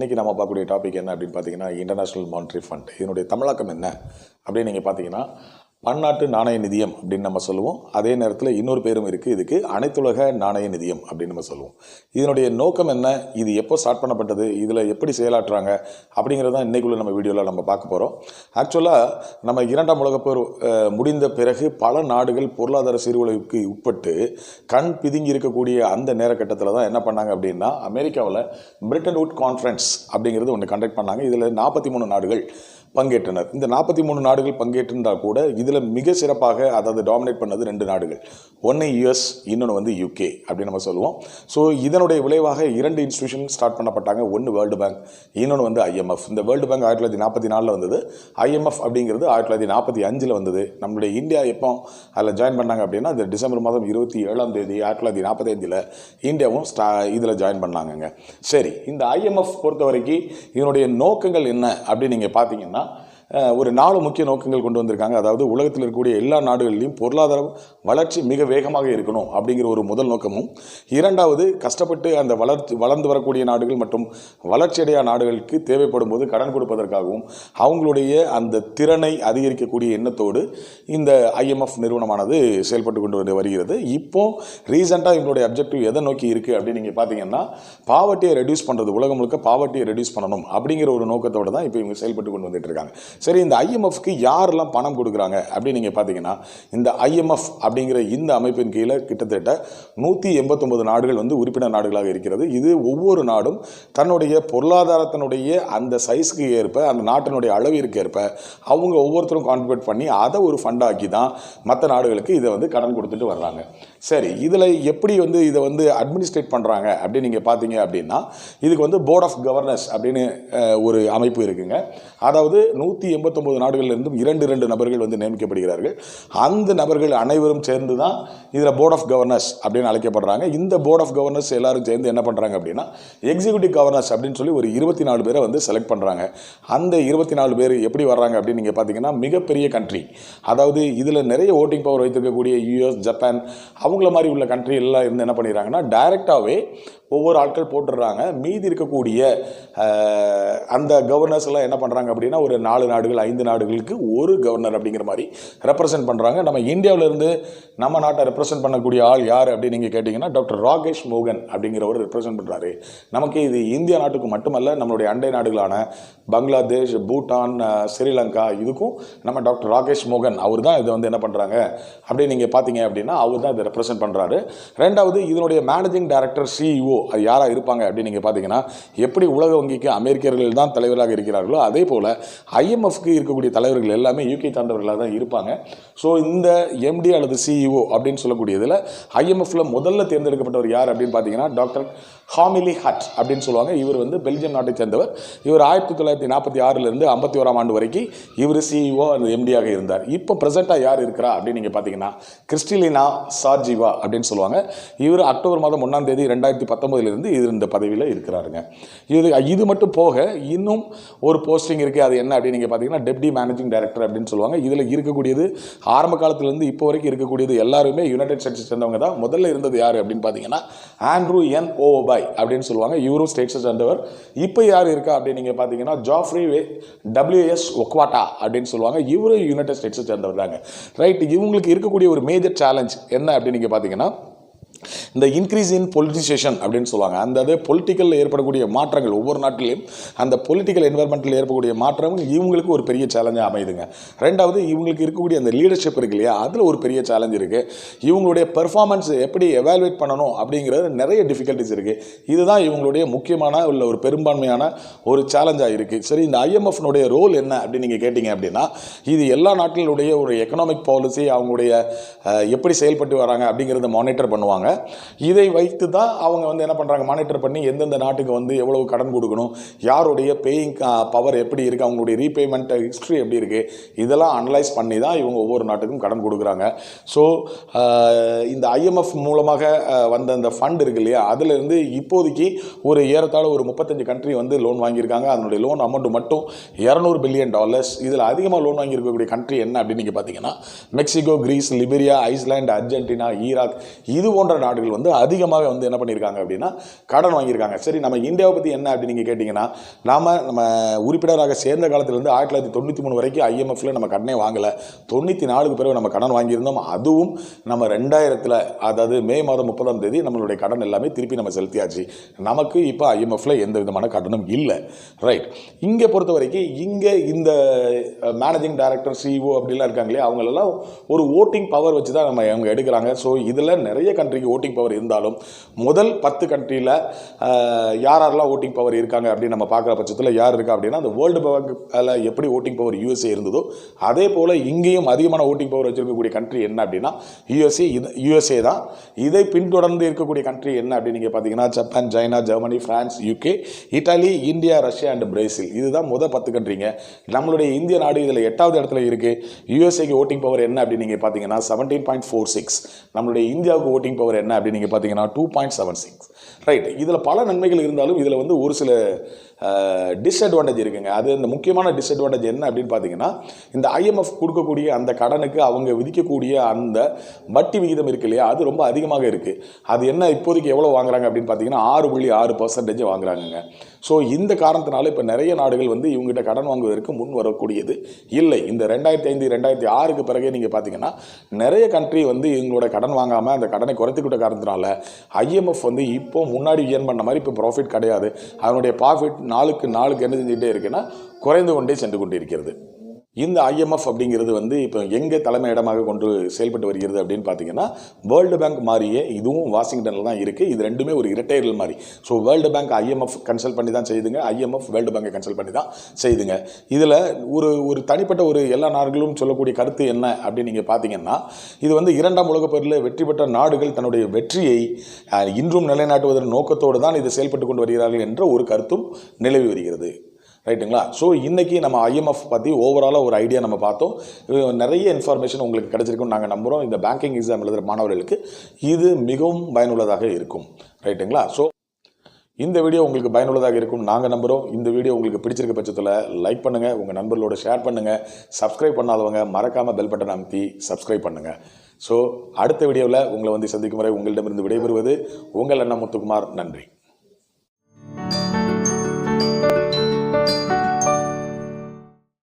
இன்றைக்கி நம்ம பார்க்கக்கூடிய டாபிக் என்ன அப்படின்னு பார்த்தீங்கன்னா, இன்டர்நேஷ்னல் மானிட்டரி ஃபண்ட். இதனுடைய தமிழாக்கம் என்ன அப்படின்னு நீங்கள் பார்த்தீங்கன்னா, பன்னாட்டு நாணய நிதியம் அப்படின்னு நம்ம சொல்லுவோம். அதே நேரத்தில் இன்னொரு பேரும் இருக்குது இதுக்கு, அனைத்துலக நாணய நிதியம் அப்படின்னு நம்ம சொல்லுவோம். இதனுடைய நோக்கம் என்ன, இது எப்போ ஸ்டார்ட் பண்ணப்பட்டது, இதில் எப்படி செயலாற்றுறாங்க அப்படிங்கிறது தான் இன்றைக்குள்ள நம்ம வீடியோவில் நம்ம பார்க்க போகிறோம். ஆக்சுவலாக நம்ம 2ஆம் உலகப்போர் முடிந்த பிறகு பல நாடுகள் பொருளாதார சீர்குலைவுக்கு உட்பட்டு கண் பிதுங்கி இருக்கக்கூடிய அந்த நேரக்கட்டத்தில் தான் என்ன பண்ணாங்க அப்படின்னா, அமெரிக்காவில் பிரிட்டன் வுட் கான்ஃபரன்ஸ் அப்படிங்கிறது ஒன்று கண்டக்ட் பண்ணாங்க. இதில் 43 நாடுகள் பங்கேற்றனர். இந்த 43 நாடுகள் பங்கேற்றிருந்தால் கூட இதில் மிக சிறப்பாக, அதாவது டாமினேட் பண்ணது 2 நாடுகள். ஒன்று யுஎஸ், இன்னொன்று வந்து யூகே அப்படின்னு நம்ம சொல்லுவோம். ஸோ இதனுடைய விளைவாக 2 இன்ஸ்டிடியூஷன் ஸ்டார்ட் பண்ணப்பட்டாங்க. ஒன்று வேர்ல்டு பேங்க், இன்னொன்று வந்து ஐஎம்எஃப். இந்த வேர்ல்டு பேங்க் 1944 வந்தது. ஐஎம்எஃப் அப்படிங்கிறது 1945 வந்தது. நம்மளுடைய இந்தியா எப்போ அதில் ஜாயின் பண்ணாங்க அப்படின்னா, அது டிசம்பர் மாதம் 27ஆம் தேதி 1945 இந்தியாவும் இதில் ஜாயின் பண்ணாங்கங்க. சரி, இந்த ஐஎம்எஃப் பொறுத்த வரைக்கும் இதனுடைய நோக்கங்கள் என்ன அப்படின்னு நீங்கள் பார்த்தீங்கன்னா, ஒரு 4 முக்கிய நோக்கங்கள் கொண்டு வந்திருக்காங்க. அதாவது உலகத்தில் இருக்கக்கூடிய எல்லா நாடுகளிலும் பொருளாதார வளர்ச்சி மிக வேகமாக இருக்கணும் அப்படிங்கிற ஒரு முதல் நோக்கமும், இரண்டாவது கஷ்டப்பட்டு அந்த வளர்ந்து வரக்கூடிய நாடுகள் மற்றும் வளர்ச்சியடையா நாடுகளுக்கு தேவைப்படும் போது கடன் கொடுப்பதற்காகவும் அவங்களுடைய அந்த திறனை அதிகரிக்கக்கூடிய எண்ணத்தோடு இந்த ஐஎம்எஃப் நிறுவனமானது செயல்பட்டு கொண்டு வருகிறது. இப்போ ரீசெண்டாக இவங்களுடைய அப்ஜெக்டிவ் எதை நோக்கி இருக்குது அப்படின்னு நீங்கள் பார்த்தீங்கன்னா, பாவர்ட்டியை ரெடியூஸ் பண்ணுறது, உலகம் முழுக்க பாவர்ட்டியை ரெடியூஸ் பண்ணணும் அப்படிங்கிற ஒரு நோக்கத்தோடு தான் இப்போ இவங்க செயல்பட்டு கொண்டு வந்துட்டு இருக்காங்க. சரி, இந்த ஐஎம்எஃப்க்கு யாரெல்லாம் பணம் கொடுக்குறாங்க அப்படின்னு நீங்கள் பார்த்தீங்கன்னா, இந்த ஐஎம்எஃப் அப்படிங்கிற இந்த அமைப்பின் கீழே கிட்டத்தட்ட 189 நாடுகள் வந்து உறுப்பினர் நாடுகளாக இருக்கிறது. இது ஒவ்வொரு நாடும் தன்னுடைய பொருளாதாரத்தினுடைய அந்த சைஸ்க்கு ஏற்ப, அந்த நாட்டினுடைய அளவிற்கு ஏற்ப அவங்க ஒவ்வொருத்தரும் கான்ட்ரிபியூட் பண்ணி அதை ஒரு ஃபண்டாக்கி தான் மற்ற நாடுகளுக்கு இதை வந்து கடன் கொடுத்துட்டு வர்றாங்க. சரி, இதில் எப்படி வந்து இதை வந்து அட்மினிஸ்ட்ரேட் பண்ணுறாங்க அப்படின்னு நீங்கள் பார்த்தீங்க அப்படின்னா, இதுக்கு வந்து போர்ட் ஆஃப் கவர்னர்ஸ் அப்படின்னு ஒரு அமைப்பு இருக்குங்க. அதாவது 189 நாடுகளிலிருந்தும் 2 நபர்கள் வந்து நியமிக்கப்படுகிறார்கள். அந்த நபர்கள் அனைவரும் சேர்ந்து தான் இதில் போர்ட் ஆஃப் கவர்னர்ஸ் அப்படின்னு அழைக்கப்படுறாங்க. இந்த போர்ட் ஆஃப் கவர்னர்ஸ் எல்லாரும் சேர்ந்து என்ன பண்ணுறாங்க அப்படின்னா, எக்ஸிக்யூட்டிவ் கவர்னர்ஸ் அப்படின்னு சொல்லி ஒரு 24 பேரை வந்து செலக்ட் பண்ணுறாங்க. அந்த 24 பேர் எப்படி வர்றாங்க அப்படின்னு நீங்கள் பார்த்தீங்கன்னா, மிகப்பெரிய கண்ட்ரி, அதாவது இதில் நிறைய ஓட்டிங் பவர் வைத்திருக்கக்கூடிய யூஎஸ், ஜப்பான், அவங்கள மாதிரி உள்ள கண்ட்ரி எல்லாம் இருந்து என்ன பண்ணிடுறாங்கன்னா, டைரெக்டாகவே ஒவ்வொரு ஆட்கள் போட்டுடுறாங்க. மீதி இருக்கக்கூடிய அந்த கவர்னர்ஸ் எல்லாம் என்ன பண்ணுறாங்க அப்படின்னா, ஒரு 4 நாடுகள் 5 நாடுகளுக்கு ஒரு கவர்னர் அப்படிங்கிற மாதிரி ரெப்ரசென்ட் பண்ணுறாங்க. நம்ம இந்தியாவிலேருந்து நம்ம நாட்டை ரெப்ரசென்ட் பண்ணக்கூடிய ஆள் யார் அப்படின்னு நீங்கள் கேட்டிங்கன்னா, டாக்டர் ராகேஷ் மோகன் அப்படிங்கிறவர் ரெப்ரசென்ட் பண்ணுறாரு. நமக்கு இது இந்தியா நாட்டுக்கு மட்டுமல்ல, நம்மளுடைய அண்டை நாடுகளான பங்களாதேஷ், பூட்டான், ஸ்ரீலங்கா, இதுக்கும் நம்ம டாக்டர் ராகேஷ் மோகன் அவர் தான் இதை வந்து என்ன பண்ணுறாங்க அப்படின்னு நீங்கள் பார்த்தீங்க அப்படின்னா, அவர் தான் இதை ரெப்ரசென்ட் பண்ணுறாரு. ரெண்டாவது, இதனுடைய மேனேஜிங் டைரக்டர், சிஇஓ, அது யாராக இருப்பாங்க அப்படின்னு நீங்கள் பார்த்தீங்கன்னா, எப்படி உலக வங்கிக்கு அமெரிக்கர்கள் தான் தலைவராக இருக்கிறார்களோ அதே போல் ஐஎம்எஃப்க்கு இருக்கக்கூடிய தலைவர்கள் எல்லாமே யூகே சார்ந்தவர்களாக தான் இருப்பாங்க. ஸோ இந்த எம்டி அல்லது சிஇஓ அப்படின்னு சொல்லக்கூடியதில் ஐஎம்எஃப்ல முதல்ல தேர்ந்தெடுக்கப்பட்டவர் யார் அப்படின்னு பார்த்தீங்கன்னா, டாக்டர் ஹாமிலி ஹட் அப்படின்னு சொல்லுவாங்க. இவர் வந்து பெல்ஜியம் நாட்டை சேர்ந்தவர். இவர் 1946 51ஆம் ஆண்டு வரைக்கும் இவர் சிஇஓ அந்த எம்டியாக இருந்தார். இப்போ ப்ரெசென்ட்டாக யார் இருக்கிறா அப்படின்னு நீங்கள் பார்த்தீங்கன்னா, கிறிஸ்டிலினா சார்ஜிவா அப்படின்னு சொல்லுவாங்க. இவர் அக்டோபர் மாதம் 1ஆம் தேதி 2019 இது இந்த பதவியில் இருக்கிறாருங்க. இது மட்டும் போக இன்னும் ஒரு போஸ்டிங் இருக்குது. அது என்ன அப்படின்னு நீங்கள் பார்த்தீங்கன்னா, டெப்டி மேனேஜிங் டைரக்டர் அப்படின்னு சொல்லுவாங்க. இதில் இருக்கக்கூடியது ஆரம்ப காலத்திலேருந்து இப்போ வரைக்கும் இருக்கக்கூடியது எல்லாருமே யுனைடெட் ஸ்டேட்ஸை சேர்ந்தவங்க தான். முதல்ல இருந்தது யார் அப்படின்னு பார்த்தீங்கன்னா, ஆண்ட்ரூ என் ஓபாய் அப்படின்னு சொல்லுவாங்க. இவரும் ஸ்டேட்ஸை சேர்ந்தவர். இப்போ யார் இருக்கா அப்படின்னு நீங்கள் பார்த்தீங்கன்னா, ஜாஃப்ரி WS ஒக்வாட்டா அப்படின்னு சொல்லுவாங்க. இவரும் யுனைடெட் ஸ்டேட்ஸை சேர்ந்தவர் தாங்க. ரைட், இவங்களுக்கு இருக்கக்கூடிய ஒரு மேஜர் சேலஞ்ச் என்ன அப்படின்னு நீங்கள் பார்த்தீங்கன்னா, இந்த இன்க்ரீஸ் இன் பொலிட்டிசேஷன் அப்படின்னு சொல்லுவாங்க. அந்த பொலிட்டிக்கலில் ஏற்படக்கூடிய மாற்றங்கள், ஒவ்வொரு நாட்டிலையும் அந்த பொலிட்டிக்கல் என்வரன்மெண்ட்டில் ஏற்படக்கூடிய மாற்றங்கள் இவங்களுக்கு ஒரு பெரிய சேலஞ்சாக அமைதுங்க. ரெண்டாவது, இவங்களுக்கு இருக்கக்கூடிய அந்த லீடர்ஷிப் இருக்கு இல்லையா, அதில் ஒரு பெரிய சேலஞ்ச் இருக்குது. இவங்களுடைய பெர்ஃபார்மன்ஸ் எப்படி எவாலுவேட் பண்ணணும் அப்படிங்கிறது நிறைய டிஃபிகல்ட்டிஸ் இருக்குது. இதுதான் இவங்களுடைய முக்கியமான உள்ள ஒரு பெரும்பான்மையான ஒரு சேலஞ்சாக இருக்குது. சரி, இந்த ஐஎம்எஃப்னுடைய ரோல் என்ன அப்படின்னு நீங்கள் கேட்டிங்க அப்படின்னா, இது எல்லா நாட்டினுடைய ஒரு எக்கனாமிக் பாலிசி, அவங்களுடைய எப்படி செயல்பட்டு வராங்க அப்படிங்கிறத மானிட்டர் பண்ணுவாங்க. இதை வைத்து தான் அவங்க வந்து என்ன பண்ணுறாங்க, மானிட்டர் பண்ணி எந்தெந்த நாட்டுக்கு வந்து எவ்வளவு கடன் கொடுக்கணும், யாருடைய பேயிங் பவர் எப்படி இருக்குது, அவங்களுடைய ரீபேமெண்ட் ஹிஸ்ட்ரி எப்படி இருக்குது, இதெல்லாம் அனலைஸ் பண்ணி தான் இவங்க ஒவ்வொரு நாட்டுக்கும் கடன் கொடுக்குறாங்க. ஸோ இந்த ஐஎம்எஃப் மூலமாக வந்த அந்த ஃபண்ட் இருக்கு இல்லையா, அதிலிருந்து இப்போதைக்கு ஒரு ஏறத்தாழ ஒரு 35 கண்ட்ரி வந்து லோன் வாங்கியிருக்காங்க. அதனுடைய லோன் அமௌண்ட் மட்டும் $200 பில்லியன். இதில் அதிகமாக லோன் வாங்கியிருக்கக்கூடிய கண்ட்ரி என்ன அப்படின்னு நீங்கள் பார்த்தீங்கன்னா, Mexico, Greece, Liberia, Iceland, Argentina, Iraq, இது போன்ற நாடுகள் நாடுகள் வந்து அதிகமாக வந்து என்ன பண்ணியிருக்காங்க அப்படின்னா கடன் வாங்கியிருக்காங்க. சரி, நம்ம இந்தியாவை பற்றி என்ன அப்படின்னு நீங்கள் கேட்டிங்கன்னா, நம்ம உறுப்பினராக சேர்ந்த காலத்திலேருந்து 1993 வரைக்கும் IMFல நம்ம கடனே வாங்கலை. 94க்கு பிறகு நம்ம கடன் வாங்கியிருந்தோம். அதுவும் நம்ம 2000 அதாவது மே மாதம் 30ஆம் தேதி நம்மளுடைய கடன் எல்லாமே திருப்பி நம்ம செலுத்தியாச்சு. நமக்கு இப்போ IMFல எந்த விதமான கடனும் இல்லை. ரைட். இங்கே பொறுத்த வரைக்கும் இங்கே இந்த மேனேஜிங் டைரக்டர் CEO அப்படிலாம் இருக்காங்களே, அவங்களெல்லாம் ஒரு ஓட்டிங் பவர் வச்சு தான் அவங்க எடுக்கிறாங்க. ஸோ இதில் நிறைய கண்ட்ரிக்கு ஓட்டிங் பவர் இருந்தாலும் முதல் 10 கண்ட்ரியில் யாரெல்லாம் ஓட்டிங் பவர் இருக்காங்க அப்படின்னு நம்ம பார்க்குற பட்சத்தில் யார் இருக்கா அப்படின்னா, அந்த வேர்ல்டு பேங்க்ல எப்படி ஓட்டிங் பவர் USA இருந்ததோ அதே போல் இங்கேயும் அதிகமான ஓட்டிங் பவர் வச்சிருக்கக்கூடிய கண்ட்ரி என்ன அப்படின்னா USA தான். இதை பின்தொடர்ந்து இருக்கக்கூடிய கண்ட்ரி என்ன அப்படின்னு நீங்கள் பார்த்தீங்கன்னா, Japan, China, Germany, France, UK, Italy, India, Russia and Brazil. இதுதான் முதல் 10 கண்ட்ரிங்க. நம்மளுடைய இந்திய நாடு இதில் 8வது இடத்துல இருக்குது. USAக்கு ஓட்டிங் பவர் என்ன அப்படின்னு நீங்கள் பார்த்தீங்கன்னா 17.46. நம்மளுடைய இந்தியாவுக்கு ஓட்டிங் பவர் என்ன அப்படின்னு நீங்கள் பார்த்தீங்கன்னா 2.76. ரைட். இதில் பல நன்மைகள் இருந்தாலும் இதில் வந்து ஒரு சில டிஸ்அட்வான்டேஜ் இருக்குங்க. அது இந்த முக்கியமான டிஸ்அட்வான்டேஜ் என்ன அப்படின்னு பார்த்தீங்கன்னா, இந்த IMF கொடுக்கக்கூடிய அந்த கடனுக்கு அவங்க விதிக்கக்கூடிய அந்த வட்டி விகிதம் இருக்கு இல்லையா, அது ரொம்ப அதிகமாக இருக்குது. அது என்ன இப்போதைக்கு எவ்வளோ வாங்குறாங்க அப்படின்னு பார்த்தீங்கன்னா 6.6% வாங்குறாங்க. ஸோ இந்த காரணத்தினால இப்போ நிறைய நாடுகள் வந்து இவங்ககிட்ட கடன் வாங்குவதற்கு முன் வரக்கூடியது இல்லை. இந்த 2005 2006க்கு பிறகு நீங்கள் பார்த்தீங்கன்னா நிறைய கண்ட்ரி வந்து இவங்களோட கடன் வாங்காமல் அந்த கடனை குறைத்துக்கிட்ட காரணத்தினால IMF வந்து இப்போ முன்னாடி ஏர்ன் பண்ண மாதிரி இப்போ ப்ராஃபிட் கிடையாது. அதனுடைய ப்ராஃபிட் நாளுக்கு என்ன செஞ்சுட்டே இருக்குன்னா குறைந்து கொண்டே சென்று கொண்டு இருக்கிறது. இந்த IMF அப்படிங்கிறது வந்து இப்போ எங்கே தலைமை இடமாக கொண்டு செயல்பட்டு வருகிறது அப்படின்னு பார்த்தீங்கன்னா, வேர்ல்டு பேங்க் மாதிரியே இதுவும் வாஷிங்டனில் தான் இருக்குது. இது ரெண்டுமே ஒரு இரட்டையர்கள் மாதிரி. So world bank IMF consult பண்ணி தான் செய்துங்க, IMF வேர்ல்டு பேங்கை கன்சல்ட் பண்ணி தான் செய்துங்க. இதில் ஒரு தனிப்பட்ட ஒரு எல்லா நாடுகளும் சொல்லக்கூடிய கருத்து என்ன அப்படின்னு நீங்கள் பார்த்தீங்கன்னா, இது வந்து 2ஆம் உலகப் போரில் வெற்றி பெற்ற நாடுகள் தன்னுடைய வெற்றியை இன்றும் நிலைநாட்டுவதன் நோக்கத்தோடு தான் இது செயல்பட்டு கொண்டு வருகிறார்கள் என்ற ஒரு கருத்தும் நிலவி வருகிறது. ரைட்டுங்களா? ஸோ இன்றைக்கி நம்ம IMF பற்றி ஓவராலாக ஒரு ஐடியா நம்ம பார்த்தோம். நிறைய இன்ஃபர்மேஷன் உங்களுக்கு கிடைச்சிருக்குன்னு நாங்கள் நம்புகிறோம். இந்த பேங்கிங் எக்ஸாம் எழுதுகிற மாணவர்களுக்கு இது மிகவும் பயனுள்ளதாக இருக்கும். ரைட்டுங்களா? ஸோ இந்த வீடியோ உங்களுக்கு பயனுள்ளதாக இருக்கும் நாங்கள் நம்புகிறோம். இந்த வீடியோ உங்களுக்கு பிடிச்சிருக்க பட்சத்தில் லைக் பண்ணுங்கள், உங்கள் நண்பர்களோட ஷேர் பண்ணுங்கள். சப்ஸ்கிரைப் பண்ணாதவங்க மறக்காமல் பெல் பட்டன் அமைத்தி சப்ஸ்கிரைப் பண்ணுங்கள். ஸோ அடுத்த வீடியோவில் உங்களை வந்து சந்திக்கும் வரை உங்களிடமிருந்து விடைபெறுவது உங்கள் அண்ணா முத்துக்குமார். நன்றி.